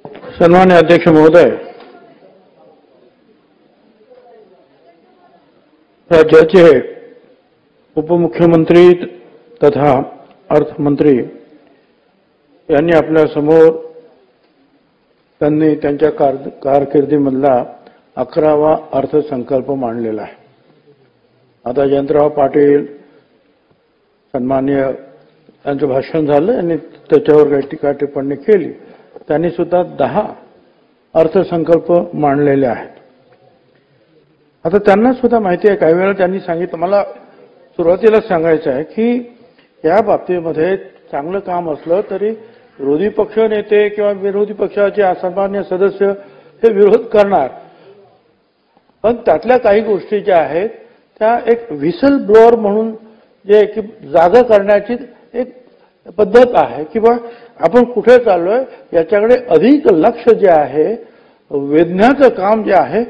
सन्मान्य अध्यक्ष महोदय, राज्याचे उपमुख्यमंत्री तथा अर्थमंत्री यांनी आपल्या समोर त्यांनी त्यांच्या कारकिर्दीमधला 11वा अर्थसंकल्प मांडलेला आहे। आता जयंतराव पाटील सन्माननीय त्यांचं भाषण झालं आणि त्याच्यावर काही टीका टिप्पणी केली। त्यांनी सुद्धा 10 अर्थसंकल्प मांडलेले आहेत। आता त्यांना सुद्धा माहिती आहे, काही वेळा त्यांनी सांगितलं, मला सुरुवातीला सांगायचं आहे की या बाबतीमध्ये चांगलं काम असलं तरी विरोधी पक्ष नेते किंवा विरोधी पक्षाचे असामान्य सदस्य हे विरोध करणार, पण त्यातल्या काही गोष्टी ज्या आहेत त्या एक व्हिसल ब्लोअर म्हणून जे की जागा करण्याची एक पद्धत आहे किंवा आपण कुठे चाललोय याच्याकडे अधिक लक्ष जे आहे वेधण्याचं काम जे आहे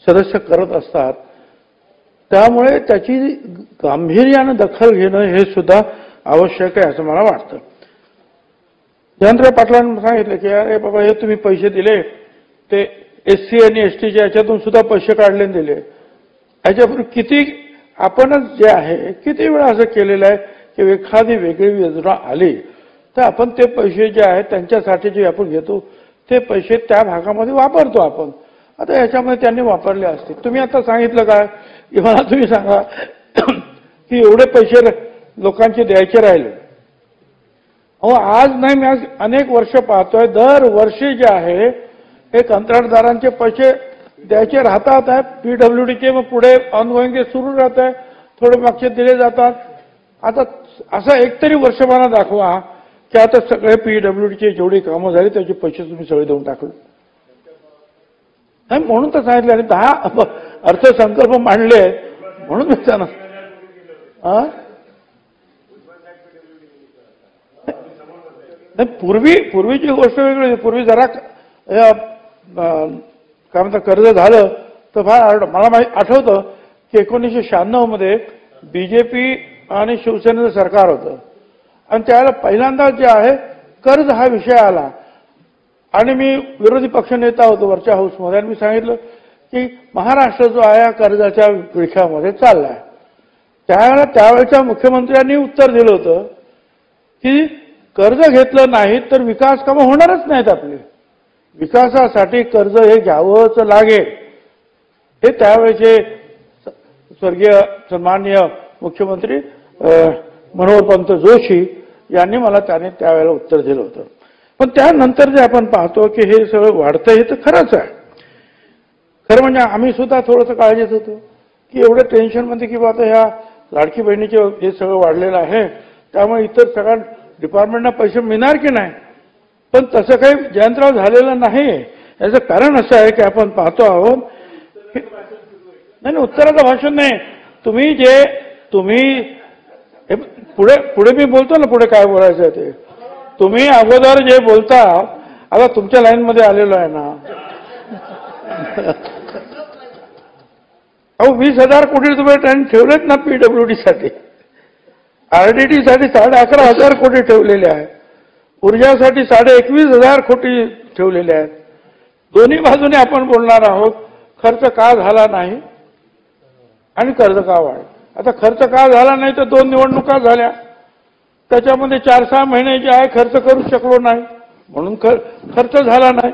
सदस्य करत असतात। त्यामुळे त्याची गांभीर्याने दखल घेणं हे सुद्धा आवश्यक आहे असं मला वाटतं। जयंतराव पाटलांनी सांगितलं की अरे बाबा हे तुम्ही पैसे दिले ते एससी आणि एसटीच्या याच्यातून सुद्धा पैसे काढले दिले, याच्यापूर्वी किती आपणच जे आहे किती वेळा असं केलेलं आहे की एखादी वेगळी योजना आली तर आपण ते पैसे जे आहेत त्यांच्यासाठी जे आपण घेतो ते पैसे त्या भागामध्ये वापरतो आपण। आता याच्यामध्ये त्यांनी वापरले असतील। तुम्ही आता सांगितलं काय की मला तुम्ही सांगा की एवढे पैसे लोकांचे द्यायचे राहिले। अहो आज नाही, मी आज अनेक वर्ष पाहतोय दरवर्षी जे आहे हे कंत्राटदारांचे पैसे द्यायचे राहतात आहे पीडब्ल्यूडीचे, मग पुढे ऑनगोईंग ते सुरू राहत आहे, थोडे मागचे दिले जातात। आता असं एकतरी वर्ष मला दाखवा की आता सगळे पीडब्ल्यूडीचे जेवढी कामं झाली त्याचे पैसे तुम्ही सगळे देऊन टाकले नाही, म्हणून तर सांगितलं। आणि 10 अर्थसंकल्प मांडले म्हणून मी त्यांना पूर्वीची गोष्ट वेगळी। पूर्वी जरा काय म्हणतात कर्ज झालं तर फार मला आठवतं की 1996 मध्ये बीजेपी आणि शिवसेनेचं सरकार होतं आणि त्यावेळेला पहिल्यांदा जे आहे कर्ज हा विषय आला आणि मी विरोधी पक्षनेता होतो वरच्या हाऊसमध्ये आणि मी सांगितलं की महाराष्ट्र जो आहे या कर्जाच्या विळख्यामध्ये चाललाय। त्यावेळेच्या मुख्यमंत्र्यांनी उत्तर दिलं होतं की कर्ज घेतलं नाही तर विकास कामं होणारच नाहीत, आपले विकासासाठी कर्ज हे घ्यावंच लागेल। हे त्यावेळेचे स्वर्गीय सन्माननीय मुख्यमंत्री मनोहरपंत जोशी यांनी मला त्यावेळेला उत्तर दिलं होतं। पण त्यानंतर जे आपण पाहतो की हे सगळं वाढतं हे तर खरंच आहे। खरं म्हणजे आम्ही सुद्धा थोडंसं काळजीत होतो की एवढं टेन्शनमध्ये की आता ह्या लाडकी बहिणीचे हे सगळं वाढलेलं आहे त्यामुळे इतर सगळ्या डिपार्टमेंटना पैसे मिळणार की नाही, पण तसं काही जयंतराव झालेलं नाही। याचं कारण असं आहे की आपण पाहतो आहोत नाही उत्तराचं भाषण नाही, तुम्ही पुढे मी बोलतो ना, पुढे काय बोलायचं आहे ते तुम्ही अगोदर जे बोलता, आता तुमच्या लाईनमध्ये आलेलो आहे ना। अहो 20,000 कोटी रुपये त्यांनी ठेवलेत ना पीडब्ल्यूडी साठी, आरडीटी साठी 11,500 कोटी ठेवलेले आहे, ऊर्जासाठी 21,500 कोटी ठेवलेले आहेत। दोन्ही बाजूने आपण बोलणार आहोत खर्च का झाला नाही आणि कर्ज का वाढ। आता खर्च का झाला नाही तर 2 निवडणुका झाल्या, त्याच्यामध्ये 4-6 महिने जे आहे खर्च करू शकलो नाही म्हणून खर्च झाला नाही।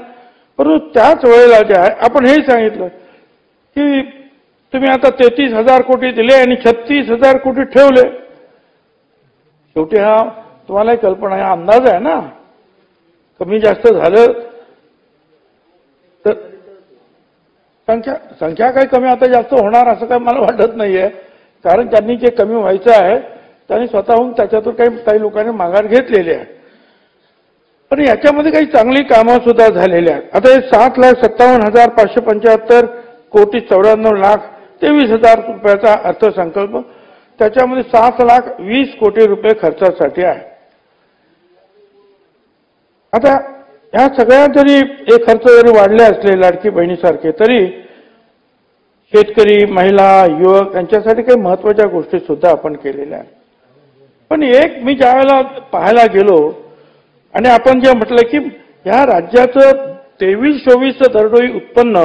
परंतु त्याच वेळेला जे आहे आपण हे सांगितलं की तुम्ही आता 33,000 कोटी दिले आणि 36,000 कोटी ठेवले। शेवटी हा तुम्हालाही कल्पना आहे, अंदाज आहे ना, कमी जास्त झालं तर संख्या काही कमी आता जास्त होणार असं काही मला वाटत नाहीये, कारण त्यांनी जे कमी व्हायचं आहे त्यांनी स्वतःहून त्याच्यातून काही लोकांनी माघार घेतलेली आहे। पण याच्यामध्ये काही चांगली कामं सुद्धा झालेली आहेत। आता हे 7,57,575 कोटी 94,23,000 रुपयाचा अर्थसंकल्प, त्याच्यामध्ये 7,20,00,000 कोटी रुपये खर्चासाठी आहे। आता ह्या सगळ्या जरी हे खर्च जरी वाढले असले लाडकी बहिणीसारखे, तरी शेतकरी, महिला, युवक यांच्यासाठी काही महत्त्वाच्या गोष्टी सुद्धा आपण केलेल्या आहेत। पण एक मी ज्यावेळेला पाहायला गेलो आणि आपण जे म्हटलं की ह्या राज्याचं 23-24 दरडोई उत्पन्न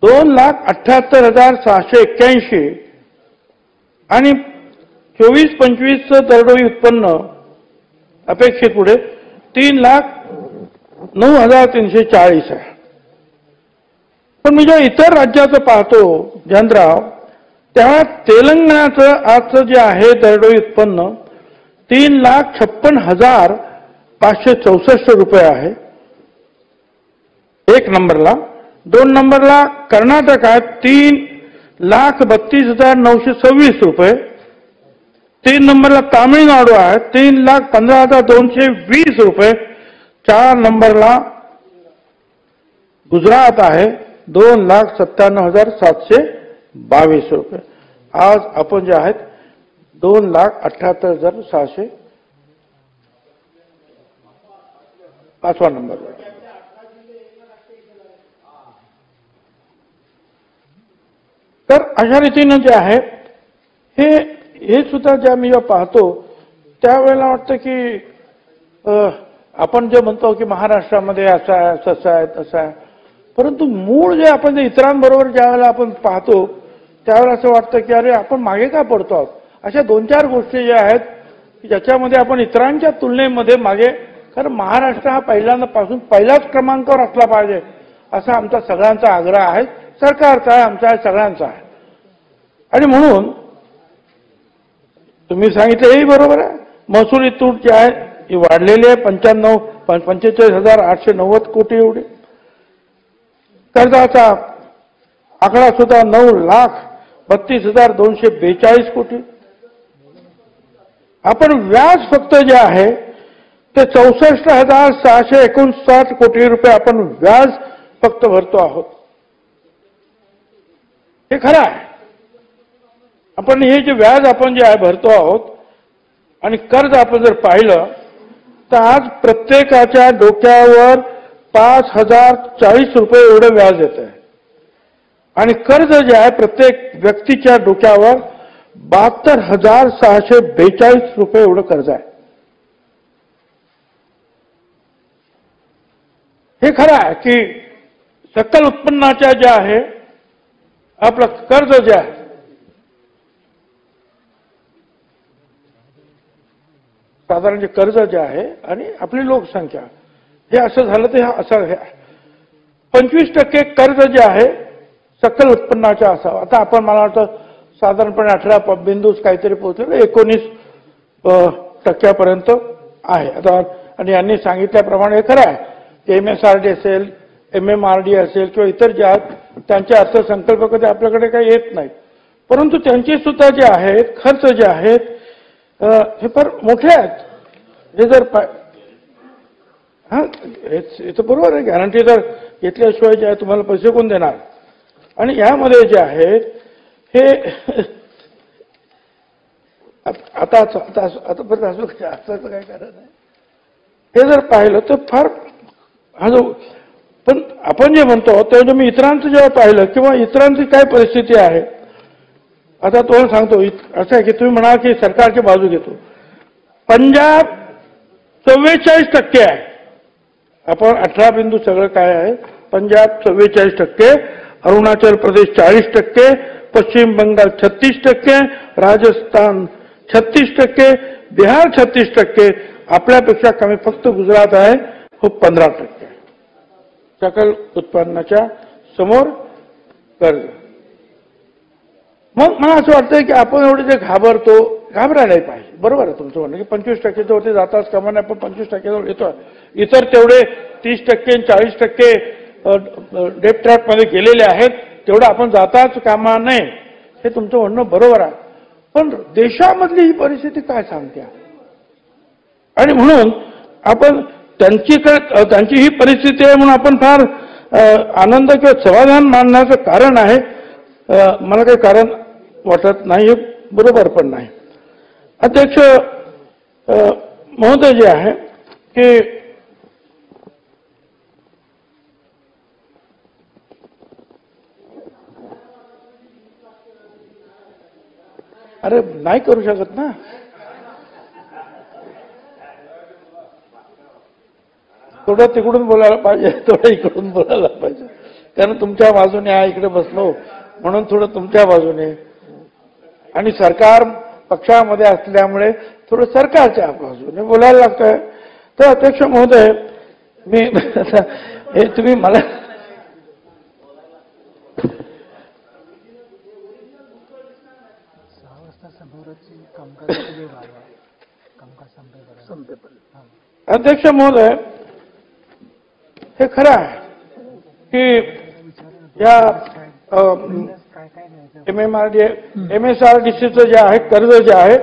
2,78,681 आणि 24-25 दरडोई उत्पन्न अपेक्षित पुढे 3,09,340 आहे. पण मी जेव्हा इतर राज्याचं पाहतो जयंतराव, तेव्हा तेलंगणाचं आजचं जे आहे दरडोई उत्पन्न 3,56,564 रुपये आहे एक नंबरला. 2 नंबरला कर्नाटक आहे 3,32,926 रुपये. 3 नंबरला तामिळनाडू आहे 3,15,220 रुपये. 4 नंबरला गुजरात आहे 2,97,722 रुपये. आज आपण जे आहेत 2,78,600 5वा नंबर. तर अशा रीतीनं जे आहे हे सुद्धा ज्या मी पाहतो त्यावेळेला वाटतं की आपण जे म्हणतो की महाराष्ट्रामध्ये असं आहे तसं आहे तसं आहे, परंतु मूळ जे आपण इतरांबरोबर ज्या वेळेला आपण पाहतो त्यावेळेला असं वाटतं की अरे आपण मागे का पडतो आहोत. अशा 2-4 गोष्टी ज्या आहेत की ज्याच्यामध्ये आपण इतरांच्या तुलनेमध्ये मागे, कारण महाराष्ट्र हा पहिल्यांदापासून पहिल्याच क्रमांकावर असला पाहिजे असा आमचा सगळ्यांचा आग्रह आहे. सरकारचा आहे, आमचा आहे, सगळ्यांचा आहे. आणि म्हणून तुम्ही सांगितलं हेही बरोबर आहे. महसुली तूट जी आहे ही वाढलेली आहे 45,890 कोटी एवढी. कर्जाचा आकडा सुद्धा 9,32,242 कोटी. आपण व्याज फक्त जे आहे ते 64,659 कोटी रुपये आपण व्याज फक्त भरतो आहोत. हे खरं आहे. आपण हे जे व्याज आपण जे आहे भरतो आहोत आणि कर्ज आपण जर पाहिलं तर आज प्रत्येकाच्या डोक्यावर 5,040 रुपये एवढं व्याज येत आहे आणि कर्ज जे आहे प्रत्येक व्यक्तीच्या डोक्यावर 72,642 रुपये एवढं कर्ज आहे. हे खरं आहे की सकल उत्पन्नाच्या जे आहे आपलं कर्ज जे आहे साधारण जे कर्ज जे आहे आणि आपली लोकसंख्या हे असं झालं तर असं 25% कर्ज जे आहे सकल उत्पन्नाच्या असावं. आता आपण मला वाटतं साधारणपणे 18 बिंदू काहीतरी पोहोचले 19% आहे आता. आणि यांनी सांगितल्याप्रमाणे खरं आहे की MSRD असेल, MMRD असेल किंवा इतर जे आहेत त्यांचे अर्थसंकल्प कधी आपल्याकडे काही येत नाही, परंतु त्यांचे सुद्धा जे आहेत खर्च जे आहेत हे फार मोठे आहेत. हे जर हा हे तर बरोबर आहे, गॅरंटी जर घेतल्याशिवाय जे आहे तुम्हाला पैसे कोण देणार. आणि यामध्ये जे आहे हे आता परत असं काय कारण आहे हे जर पाहिलं तर फार हा जो पण आपण जे म्हणतो तेव्हा मी इतरांचं जेव्हा पाहिलं किंवा इतरांची काय परिस्थिती आहे. आता तुम्हाला सांगतो असं आहे की तुम्ही म्हणाल की सरकारची बाजू घेतो. पंजाब 44% आहे. आपण 18 बिंदू सगळं काय आहे. पंजाब 44%, अरुणाचल प्रदेश 40%, पश्चिम बंगाल 36%, राजस्थान 36%, बिहार 36%, आपल्यापेक्षा कमी फक्त गुजरात आहे हो 15%. सकल उत्पन्नाच्या समोर कर्ज. मग मला असं वाटतं की आपण एवढे जे घाबरायलाही पाहिजे. बरोबर आहे तुमचं म्हणणं की 25% वरती जाताच कामा नये. आपण 25% येतो. इतर तेवढे 30% 40% डेट ट्रॅपमध्ये गेलेले आहेत तेवढं आपण जाताच कामा नये हे तुमचं म्हणणं बरोबर आहे. पण देशामधली ही परिस्थिती काय सांगते आणि म्हणून आपण त्यांची ही परिस्थिती आहे म्हणून आपण फार आनंद किंवा समाधान मानण्याचं कारण आहे मला काही कारण वाटत नाही. हे बरोबर पण नाही. अध्यक्ष महोदय जे आहे की अरे नाही करू शकत ना. थोडं तिकडून बोलायला पाहिजे, थोडं इकडून बोलायला पाहिजे, कारण तुमच्या बाजूने आहे, इकडे बसलो म्हणून थोडं तुमच्या बाजूने, आणि सरकार पक्षामध्ये असल्यामुळे थोडं सरकारच्या बाजूने बोलायला लागतंय. तर अध्यक्ष महोदय, मी हे तुम्ही मला अध्यक्ष महोदय, हे खरं आहे की या MSRDCचं जे आहे कर्ज जे आहे,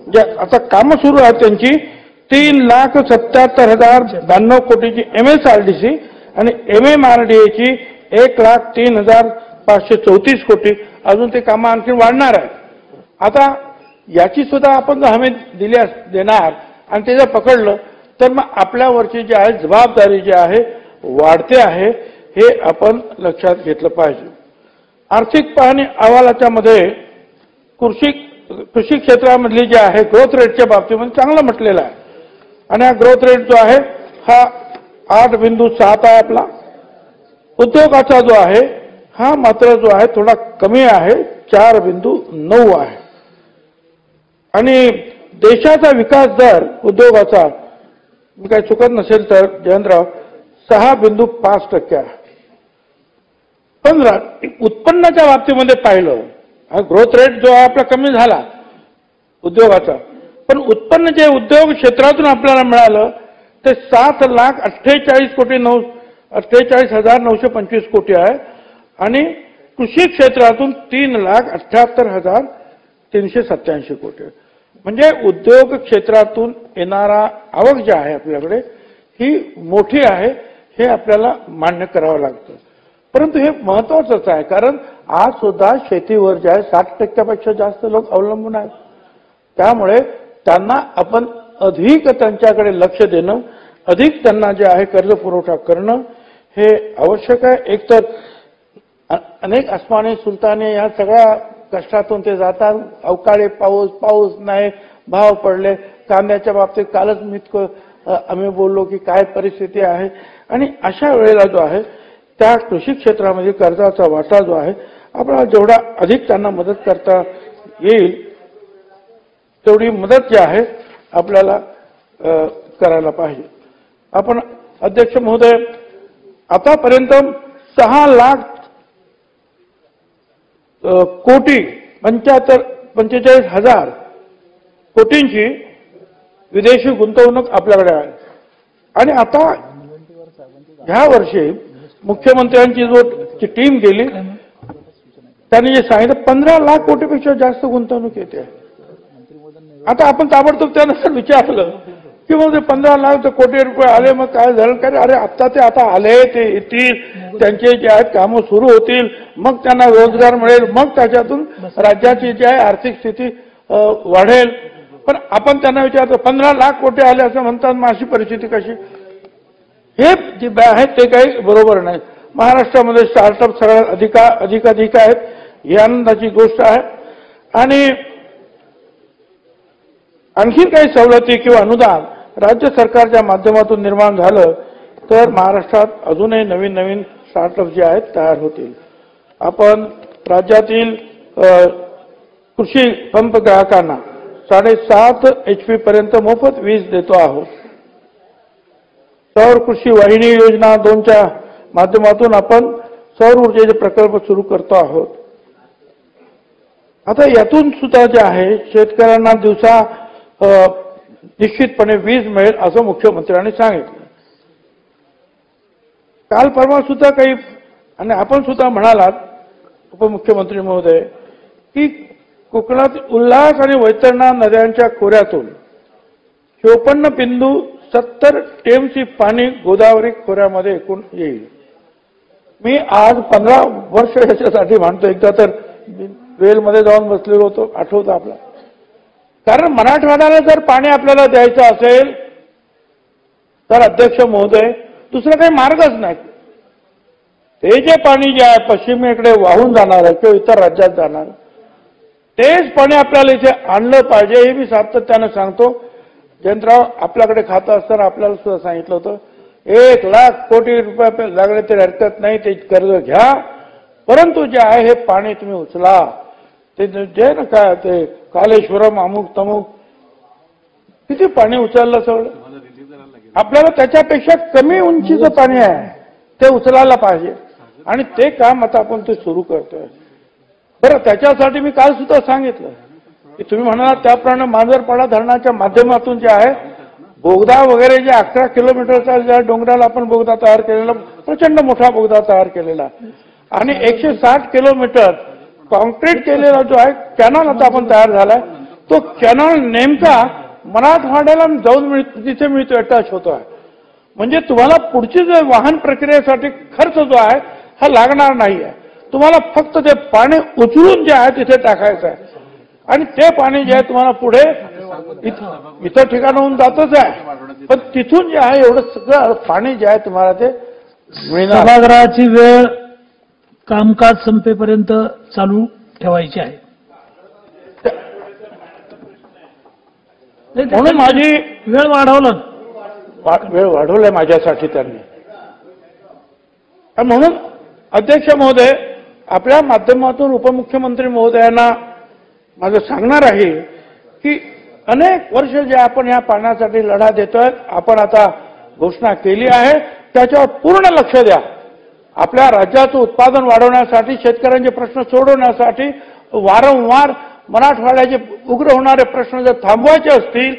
जे आता कामं सुरू आहेत त्यांची 3,77,092 कोटीची MSRDC आणि MMRDAची 1,03,534 कोटी, अजून ते कामं आणखी वाढणार आहे. आता याची सुद्धा आपण हमी देणार आणि ते जर पकडलं तर मग आपल्यावरची जी आहे जबाबदारी जी आहे वाढते आहे, हे आपण लक्षात घेतलं पाहिजे. आर्थिक पाहणी अहवालाच्या मध्ये कृषी क्षेत्रामधली जे आहे ग्रोथ रेटच्या बाबतीमध्ये चांगलं म्हटलेलं आहे, आणि हा ग्रोथ रेट जो आहे हा 8.7 आहे आपला. उद्योगाचा जो आहे हा मात्र जो आहे थोडा कमी आहे, 4.9 आहे. आणि देशाचा विकास दर उद्योगाचा, मी काही चुकत नसेल तर जयंतराव, 6.5% आहे. पण उत्पन्नाच्या बाबतीमध्ये पाहिलं, हा ग्रोथ रेट जो आहे आपला कमी झाला उद्योगाचा, पण उत्पन्न जे उद्योग क्षेत्रातून आपल्याला मिळालं ते 7,48,925 कोटी आहे, आणि कृषी क्षेत्रातून 3,78,387 कोटी आहे. म्हणजे उद्योग क्षेत्रातून येणारा आवक जी आहे आपल्याकडे ही मोठी आहे, हे आपल्याला मान्य करावं लागतं. परंतु हे महत्वाचंच आहे, कारण आज सुद्धा शेतीवर जे आहे 60% जास्त लोक अवलंबून आहेत. त्यामुळे त्यांना आपण अधिक त्यांच्याकडे लक्ष देणं, अधिक त्यांना जे आहे कर्ज पुरवठा करणं हे आवश्यक आहे. एकतर अनेक अस्माने सुलताने या सगळ्या कष्टातून ते जातात, अवकाळी पाऊस नाही, भाव पडले, कांद्याच्या बाबतीत कालच मी आम्ही बोललो की काय परिस्थिती आहे, आणि अशा वेळेला जो आहे त्या कृषी क्षेत्रामध्ये कर्जाचा वाटा जो आहे आपल्याला जेवढा अधिक त्यांना मदत करता येईल तेवढी मदत जी आहे आपल्याला करायला पाहिजे. आपण अध्यक्ष महोदय, आतापर्यंत 6,45,000 कोटींची विदेशी गुंतवणूक आपल्याकडे आहे. आणि आता ह्या वर्षी मुख्यमंत्र्यांची जो टीम गेली त्यांनी जे सांगितलं 15 लाख कोटीपेक्षा जास्त गुंतवणूक येते. आता आपण ताबडतोब त्यानुसार विचारलं की मग ते 15 लाख कोटी रुपये आले, मग काय झालं? काय अरे आता ते आले, ते येतील, त्यांचे जे आहेत कामं सुरू होतील, मग त्यांना रोजगार मिळेल, मग त्याच्यातून राज्याची जी आहे आर्थिक स्थिती वाढेल. पण आपण त्यांना विचारतो 15 लाख कोटी आले असं म्हणतात, मग अशी परिस्थिती कशी? हे जे आहे ते काही बरोबर नाही. महाराष्ट्रामध्ये स्टार्टअप सगळ्यात अधिक आहेत, ही आनंदाची गोष्ट आहे. आणि आणखी काही सवलती किंवा अनुदान राज्य सरकारच्या माध्यमातून निर्माण झालं तर महाराष्ट्रात अजूनही नवीन नवीन स्टार्टअप जे आहेत तयार होतील. आपण राज्यातील कृषी पंप ग्राहकांना 7.5 HP पर्यंत मोफत वीज देतो आहोत. सौर कृषी वाहिनी योजना 2च्या माध्यमातून आपण सौर ऊर्जेचे प्रकल्प सुरू करतो आहोत. आता यातून सुद्धा जे आहे शेतकऱ्यांना दिवसा निश्चितपणे वीज मिळेल असं मुख्यमंत्र्यांनी सांगितलं. काल परवा सुद्धा काही, आणि आपण सुद्धा म्हणालात उपमुख्यमंत्री महोदय, की कोकणात उल्हास आणि वैतरणा नद्यांच्या खोऱ्यातून 54.70 TMC पाणी गोदावरी खोऱ्यामध्ये एकूण येईल. मी आज 15 वर्ष याच्यासाठी म्हणतो. एकदा तर वेलमध्ये जाऊन बसलेलो होतो, आठवतं आपला. कारण मराठवाड्याला जर पाणी आपल्याला द्यायचं असेल तर अध्यक्ष महोदय दुसरा काही मार्गच नाही. ते जे पाणी जे आहे पश्चिमेकडे वाहून जाणार आहे किंवा इतर राज्यात जाणार, तेच पाणी आपल्याला इथे आणलं पाहिजे. हे मी सातत्यानं सांगतो. जयंतराव आपल्याकडे खातं असताना आपल्याला सुद्धा सांगितलं होतं 1,00,000 कोटी रुपये लागले तरी हरकत नाही, ते कर्ज घ्या, परंतु जे आहे हे पाणी तुम्ही उचला. ते जे ना काय ते कालेश्वरम अमुक तमुक किती पाणी उचललं सगळं. आपल्याला त्याच्यापेक्षा कमी उंचीचं पाणी आहे ते उचलायला पाहिजे आणि ते काम आता आपण ते सुरू करतोय. बरं, त्याच्यासाठी मी काल सुद्धा सांगितलं की तुम्ही म्हणाला त्याप्रमाणे मांजरपाडा धरणाच्या माध्यमातून जे आहे बोगदा वगैरे जे 11 किलोमीटरचा ज्या डोंगराला आपण बोगदा तयार केलेला, प्रचंड मोठा बोगदा तयार केलेला आणि 160 किलोमीटर कॉन्क्रीट केलेला जो आहे कॅनॉल आता आपण तयार झालाय, तो कॅनॉल नेमका मराठवाड्याला जाऊन तिथे मिळतो, टच होतो आहे. म्हणजे तुम्हाला पुढची जे वाहन प्रक्रियेसाठी खर्च जो आहे हा लागणार नाही आहे. तुम्हाला फक्त ते पाणी उचलून जे आहे तिथे टाकायचं आहे आणि ते पाणी जे आहे तुम्हाला पुढे इतर ठिकाणाहून जातच आहे, पण तिथून जे आहे एवढं सगळं पाणी जे आहे तुम्हाला ते मिळणार. सभागृहाची वेळ कामकाज संपेपर्यंत चालू ठेवायची आहे. म्हणून माझी वेळ वेळ वाढवलाय माझ्यासाठी त्यांनी. म्हणून अध्यक्ष महोदय, आपल्या माध्यमातून उपमुख्यमंत्री महोदयांना माझं सांगणार आहे की अनेक वर्ष जे आपण या पाण्यासाठी लढा देतोय, आपण आता घोषणा केली आहे, त्याच्यावर पूर्ण लक्ष द्या. आपल्या राज्याचं उत्पादन वाढवण्यासाठी, शेतकऱ्यांचे प्रश्न सोडवण्यासाठी वारंवार मराठवाड्याचे उग्र होणारे प्रश्न जर थांबवायचे असतील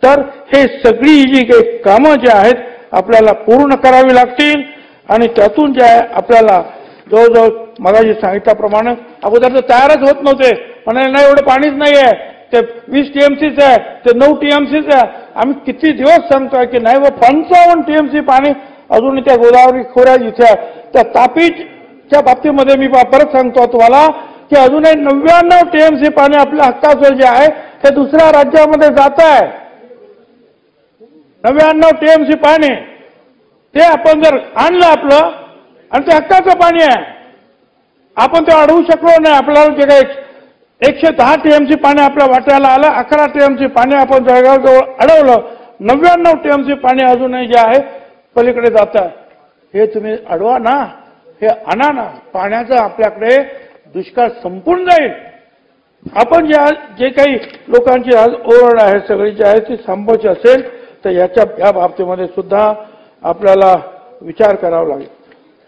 तर हे सगळी जी काही कामं जी आहेत आपल्याला पूर्ण करावी लागतील आणि त्यातून जे आहे आपल्याला जवळजवळ मगाशी सांगितल्याप्रमाणे अगोदर तर तयारच होत नव्हते, म्हणाले नाही एवढं पाणीच नाही आहे, ते 20 TMCच आहे, ते 9 TMCच आहे. आम्ही किती दिवस सांगतोय की नाही, 55 TMC पाणी अजून त्या गोदावरी खोऱ्यात इथे आहे. त्या तापीच्या बाबतीमध्ये मी परत सांगतो तुम्हाला की अजूनही 99 TMC पाणी आपल्या हक्काचं जे आहे ते दुसऱ्या राज्यामध्ये जात आहे. 99 TMC पाणी ते आपण जर आणलं आपलं आणि ते हक्काचं पाणी आहे, आपण ते अडवू शकलो नाही. आपल्याला जे काही 110 TMC पाणी आपल्या वाट्याला आलं, 11 TMC पाणी आपण जळगावजवळ अडवलं, 99 TMC पाणी अजूनही जे आहे पलीकडे जात आहे. हे तुम्ही अडवा ना, हे आणा ना. पाण्याचं आपल्याकडे दुष्काळ संपून जाईल. आपण जे काही लोकांची आज ओरड आहे सगळी जी आहे ती थांबवायची असेल तर या बाबतीमध्ये सुद्धा आपल्याला विचार करावा लागेल.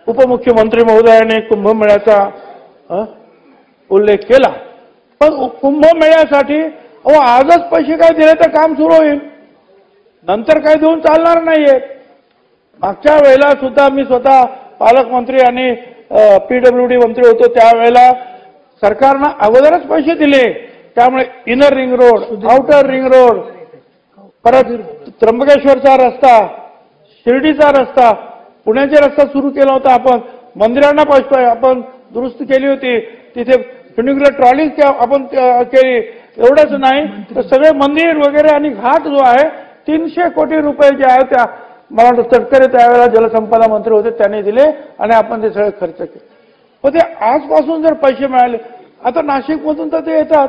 उपमुख्यमंत्री महोदयाने कुंभमेळ्याचा उल्लेख केला, पण कुंभमेळ्यासाठी आजच पैसे काय दिले तर काम सुरू होईल, नंतर काय देऊन चालणार नाहीये. मागच्या वेळेला सुद्धा मी स्वतः पालकमंत्री आणि PWD मंत्री होतो, त्यावेळेला सरकारनं अगोदरच पैसे दिले. त्यामुळे inner ring road, outer ring road, परत त्र्यंबकेश्वरचा रस्ता, शिर्डीचा रस्ता, पुण्याचा रस्ता सुरू केला होता. आपण मंदिरांना आपण दुरुस्ती केली होती, तिथे फ्युनिक्युलर ट्रॉलीज आपण केली. एवढंच नाही तर सगळे मंदिर वगैरे आणि घाट जो आहे 300 कोटी रुपये जे आहे त्या मला वाटतं तटकरे त्यावेळेला जलसंपदा मंत्री होते त्यांनी दिले आणि आपण ते सगळे खर्च केले. पण ते आजपासून जर पैसे मिळाले, आता नाशिकमधून तर ते येतात,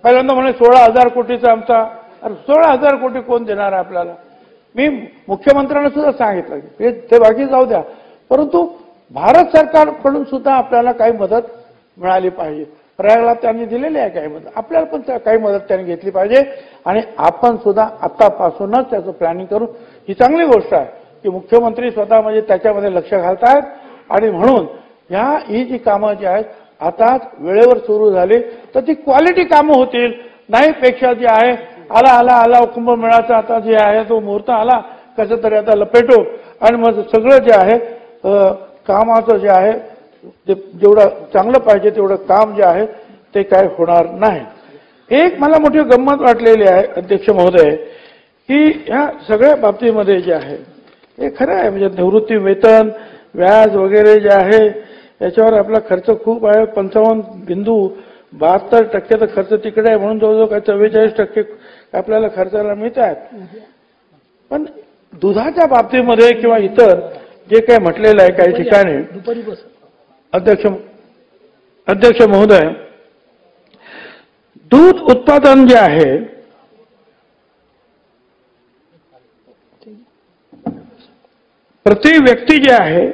पहिल्यांदा म्हणे 16,000 कोटीचा आमचा. अरे 16,000 कोटी कोण देणार आहे आपल्याला? मी मुख्यमंत्र्यांना सुद्धा सांगितलं की ते बाकी जाऊ द्या, परंतु भारत सरकारकडून सुद्धा आपल्याला काही मदत मिळाली पाहिजे. प्रयागला त्यांनी दिलेली आहे काही मदत, आपल्याला पण काही मदत त्यांनी घेतली पाहिजे आणि आपण सुद्धा आतापासूनच त्याचं प्लॅनिंग करू. ही चांगली गोष्ट आहे की मुख्यमंत्री स्वतः म्हणजे त्याच्यामध्ये लक्ष घालतायत आणि म्हणून ही जी कामं जी आहेत आता वेळेवर सुरू झाली तर ती क्वालिटी कामं होतील. नाही पेक्षा जी आहे आला कुंभमेळाचा आता जे आहे तो मुहूर्त आला, कसं तरी आता लपेटो आणि मग सगळं जे आहे कामाचं जे आहे ते जेवढं चांगलं पाहिजे तेवढं काम जे आहे ते काय होणार नाही. एक मला मोठी गंमत वाटलेली आहे अध्यक्ष महोदय की ह्या सगळ्या बाबतीमध्ये जे आहे हे खरं आहे, म्हणजे निवृत्ती वेतन, व्याज वगैरे जे आहे याच्यावर आपला खर्च खूप आहे. 55.72% तर खर्च तिकडे आहे, म्हणून जवळजवळ काय 44% आपल्याला खर्चाला मिळत आहेत. पण दुधाच्या बाबतीमध्ये किंवा इतर जे काही म्हटलेलं आहे काही ठिकाणी अध्यक्ष महोदय, दूध उत्पादन जे आहे प्रति व्यक्ती जे आहे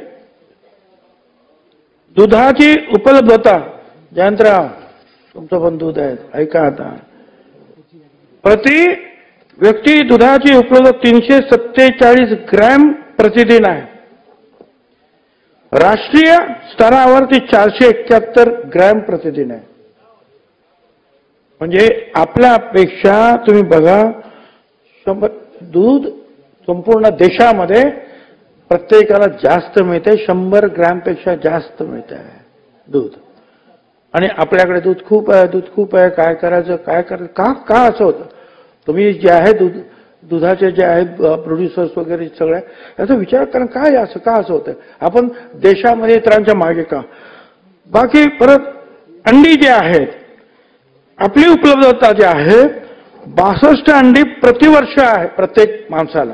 दुधाची उपलब्धता, जयंतराव तुमचं पण दूध आहे, ऐका आता, प्रति व्यक्ती दुधाची उपलब्धता 347 ग्रॅम प्रतिदिन आहे. राष्ट्रीय स्तरावरती 471 ग्रॅम प्रतिदिन आहे. म्हणजे आपल्यापेक्षा तुम्ही बघा, दूध संपूर्ण देशामध्ये प्रत्येकाला जास्त मिळते, 100 ग्रॅमपेक्षा जास्त मिळते दूध. आणि आपल्याकडे दूध खूप आहे, दूध खूप आहे, काय करायचं, काय करायचं, का असं होतं? तुम्ही जे आहे दुधाचे जे आहेत प्रोड्युसर्स वगैरे सगळे याचा विचार करा, काय असं का असं होतं? आपण देशामध्ये इतरांच्या मागे का? बाकी परत अंडी जे आहेत, आपली उपलब्धता जी आहे 62 अंडी प्रतिवर्ष आहे प्रत्येक माणसाला,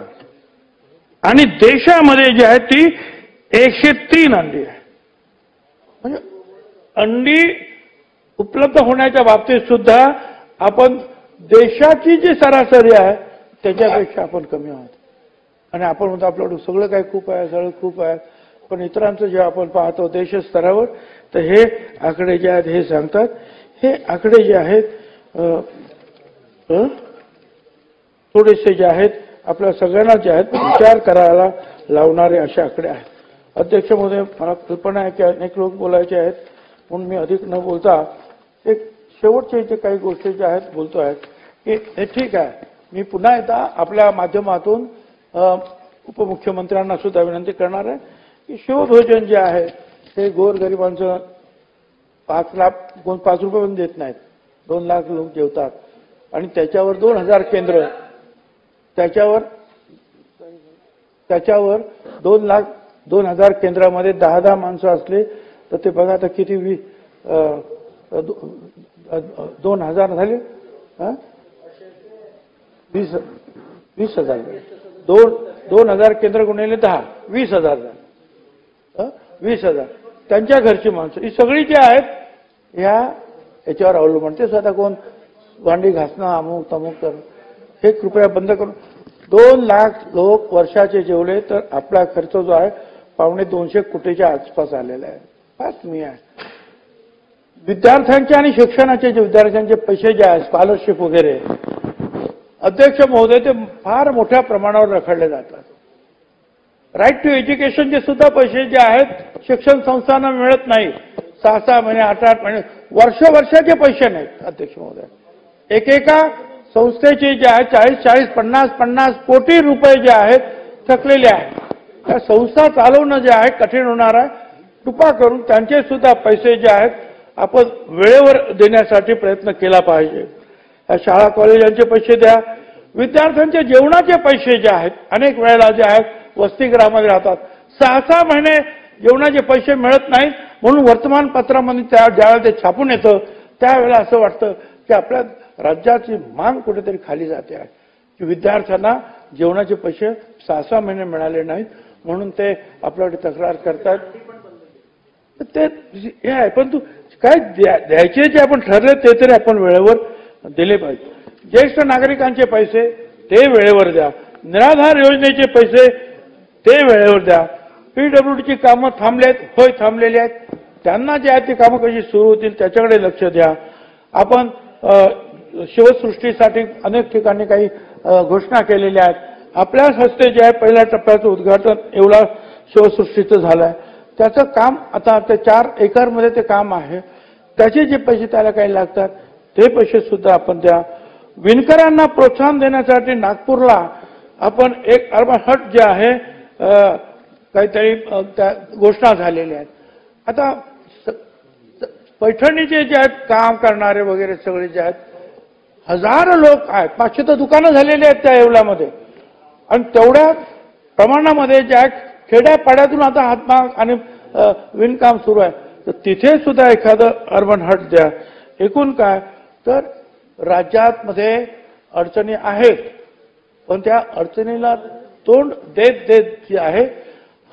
आणि देशामध्ये जी आहे ती 103 अंडी आहे. म्हणजे अंडी उपलब्ध होण्याच्या बाबतीत सुद्धा आपण देशाची जी सरासरी आहे त्याच्यापेक्षा आपण कमी आहोत. आणि आपण म्हणतो आपल्याकडे सगळं काय खूप आहे, सगळं खूप आहे, पण इतरांचं जे आपण पाहतो देश स्तरावर, तर हे आकडे जे आहेत हे सांगतात, हे आकडे जे आहेत थोडेसे जे आहेत आपल्या सगळ्यांना जे आहेत विचार करायला लावणारे असे आकडे आहेत. अध्यक्ष महोदय, मला कल्पना आहे की अनेक लोक बोलायचे आहेत, म्हणून मी अधिक न बोलता एक शेवटचे जे काही गोष्टी ज्या आहेत बोलतो आहेत की हे ठीक आहे. मी पुन्हा एकदा आपल्या माध्यमातून उपमुख्यमंत्र्यांना सुद्धा विनंती करणार आहे की शिवभोजन जे आहे ते गोरगरिबांचं 5 रुपये पण देत नाहीत, 2 लाख लोक जेवतात, आणि त्याच्यावर 2000 केंद्र, त्याच्यावर 2000 केंद्रामध्ये 10 माणसं असले तर ते बघा आता किती 2000 झाले, 20,000 2000 केंद्र गुणिले 10 20,000 झाले, 20,000 त्यांच्या घरची माणसं ही सगळी जी आहेत याच्यावर अवलंबून. ते स्वतः कोण भांडी घासणं, अमुक तमुक करणं, हे कृपया बंद करून 2 लाख लोक वर्षाचे जेवले तर आपला खर्च जो आहे 250 कोटीच्या आसपास आलेला आहे. फार कमी आहे. विद्यार्थ्यांचे आणि शिक्षणाचे जे विद्यार्थ्यांचे पैसे जे आहेत स्कॉलरशिप वगैरे, अध्यक्ष महोदय, ते फार मोठ्या प्रमाणावर रखडले जातात. राईट टू एज्युकेशनचे सुद्धा पैसे जे आहेत शिक्षण संस्थांना मिळत नाही. 6 महिने 8 महिने वर्षाचे पैसे नाहीत अध्यक्ष महोदय. एकेका संस्थेचे जे आहेत 40-50 कोटी रुपये जे आहेत थकलेले आहेत. त्या संस्था चालवणं जे आहे कठीण होणार आहे. कृपा करून त्यांचे सुद्धा पैसे जे आहेत आपण वेळेवर देण्यासाठी प्रयत्न केला पाहिजे. शाळा कॉलेजांचे पैसे द्या. विद्यार्थ्यांचे जेवणाचे पैसे जे आहेत अनेक वेळेला जे आहेत वसतिगृहामध्ये राहतात 6 महिने जेवणाचे पैसे मिळत नाहीत, म्हणून वर्तमानपत्रामध्ये ज्यावेळेला ते छापून येतं त्यावेळेला असं वाटतं की आपल्या राज्याची मान कुठेतरी खाली जाते आहे की विद्यार्थ्यांना जेवणाचे पैसे 6 महिने मिळाले नाहीत, म्हणून ते आपल्याकडे तक्रार करतात. ते हे आहे, पण तू काय द्यायचे जे आपण ठरले ते तरी आपण वेळेवर दिले पाहिजे. ज्येष्ठ नागरिकांचे पैसे ते वेळेवर द्या. निराधार योजनेचे पैसे ते वेळेवर द्या. पीडब्ल्यूडीची कामं थांबलेत, होय थांबलेली आहेत, त्यांना जे आहेत ती कामं कशी सुरू होतील त्याच्याकडे लक्ष द्या. आपण शिवसृष्टीसाठी अनेक ठिकाणी काही घोषणा केलेल्या आहेत. आपल्याच हस्ते जे आहे पहिल्या टप्प्याचं उद्घाटन एवढा शिवसृष्टीचं झालं आहे. त्याचं काम आता ते 4 एकरमध्ये ते काम आहे. त्याचे जे पैसे त्याला काही लागतात ते पैसे सुद्धा आपण द्या. विणकरांना प्रोत्साहन देण्यासाठी नागपूरला आपण एक अर्बन हट जे आहे काहीतरी घोषणा झालेल्या आहेत. आता पैठणीचे जे आहेत काम करणारे वगैरे सगळे जे आहेत हजारो लोक आहेत. 500 तर दुकानं झालेली आहेत त्या येवल्यामध्ये, आणि तेवढ्या प्रमाणामध्ये जे आहेत खेड्यापाड्यातून आता हातमाग आणि विणकाम सुरू आहे, तर तिथे सुद्धा एखादं अर्बन हट द्या. एकूण काय तर राज्यात मध्ये अडचणी आहेत, पण त्या अडचणीला तोंड देत जे आहे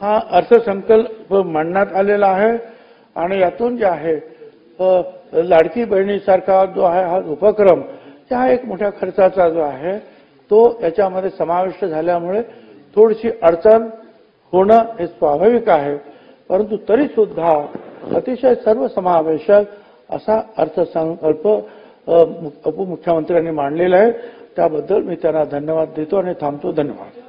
हा अर्थसंकल्प मांडण्यात आलेला आहे. आणि यातून जे आहे लाडकी बहिणीसारखा जो आहे हा उपक्रम हा एक मोठ्या खर्चाचा जो आहे तो याच्यामध्ये समाविष्ट झाल्यामुळे थोडीशी अडचण होणं हे स्वाभाविक आहे, परंतु तरी सुद्धा अतिशय सर्वसमावेशक असा अर्थसंकल्प उपमुख्यमंत्र्यांनी मांडलेला आहे. त्याबद्दल मी त्यांना धन्यवाद देतो आणि थांबतो. धन्यवाद.